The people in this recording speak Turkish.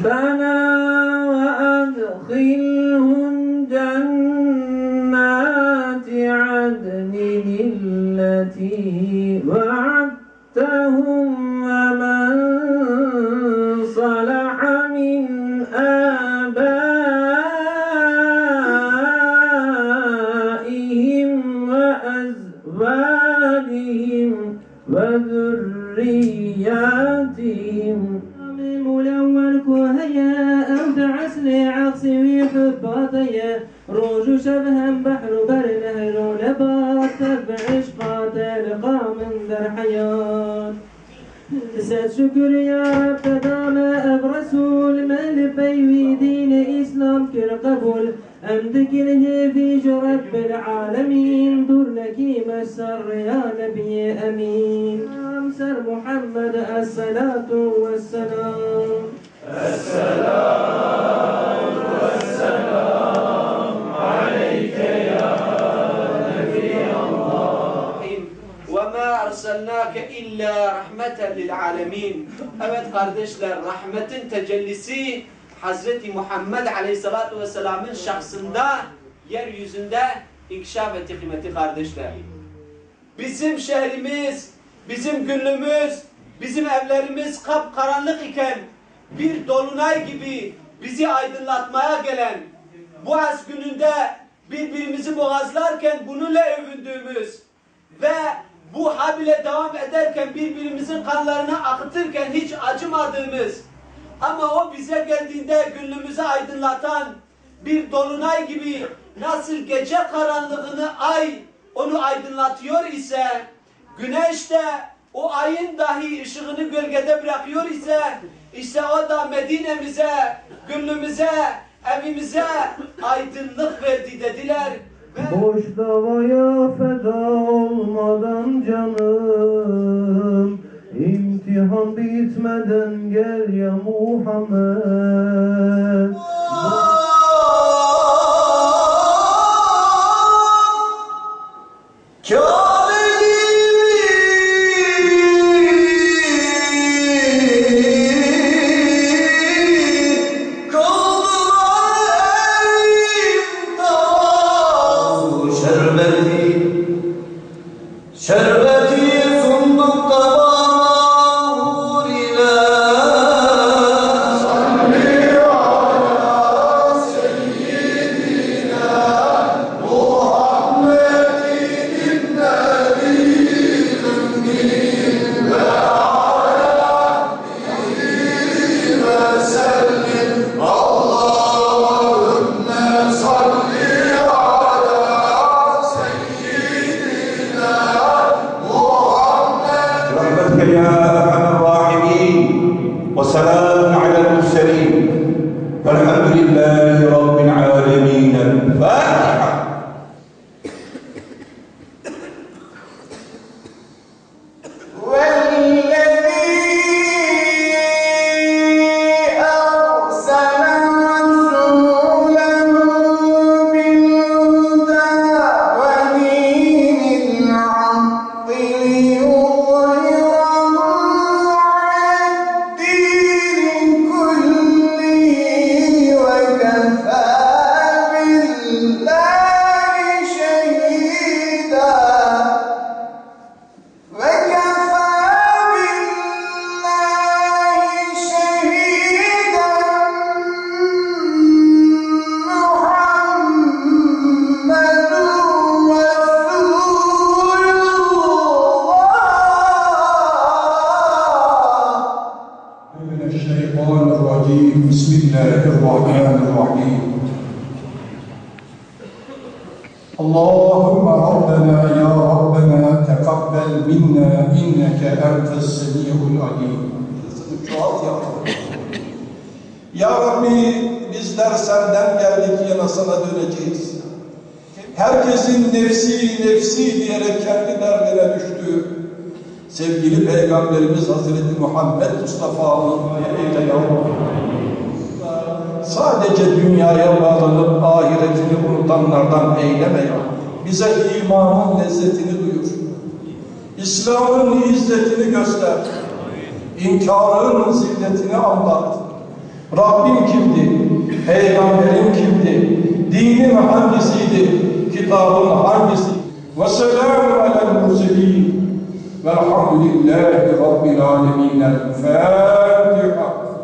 ربنا وأدخلهم جنات عدن التي وعدتهم ومن صلح من آبائهم وأزواجهم وذرياتهم ملون كهيا أنت عسلي عقسي وحباطيا روج شبها بحر بر نهر نبات تبع عشقات لقى من در حياة سد شكر يا رب دام أب رسول من لبي دين إسلام كر قبول أمدك له في رب العالمين دور لك مسر يا نبي أمين أمسر محمد الصلاة والسلام السلام والسلام عليك يا نبي الله وما أرسلناك إلا رحمة للعالمين. Evet kardeşler, rahmetin tecellisi Hazreti Muhammed Aleyhisselatü Vesselam'ın şahsında yeryüzünde inkişaf etti kıymeti kardeşler. Bizim şehrimiz, bizim günlüğümüz, bizim evlerimiz kapkaranlık iken bir dolunay gibi bizi aydınlatmaya gelen bu az gününde birbirimizi boğazlarken bununla övündüğümüz ve bu hal ile devam ederken birbirimizin kanlarını akıtırken hiç acımadığımız ama o bize geldiğinde gönlümüzü aydınlatan bir dolunay gibi nasıl gece karanlığını ay onu aydınlatıyor ise güneş de o ayın dahi ışığını gölgede bırakıyor ise işte o da Medine'mize, gönlümüze, evimize aydınlık verdi dediler. Boş davaya feda olmadan canım, imtihan bitmeden gel ya Muhammed. اللهم ربنا يا ربنا تقبل منا إنك أنت السميع العليم. Ya Rabbi bizler senden geldik yana sana döneceğiz. Herkesin nefsi nefsi diyerek kendi derdine düştü. Sevgili Peygamberimiz Hazreti Muhammed Mustafa'nın eyle ya Rabbi. Sadece dünyaya bağlanıp ahiretini unutanlardan eyleme ya. Bize imanın lezzetini duyur. İslam'ın izzetini göster. İnkarın zilletini anlat. Rabbim kimdi? Peygamberim kimdi? Dinim hangisiydi? Kitabın hangisi? Ve selamun alel murselin. Velhamdülillahi Rabbil alemin. El Fatiha.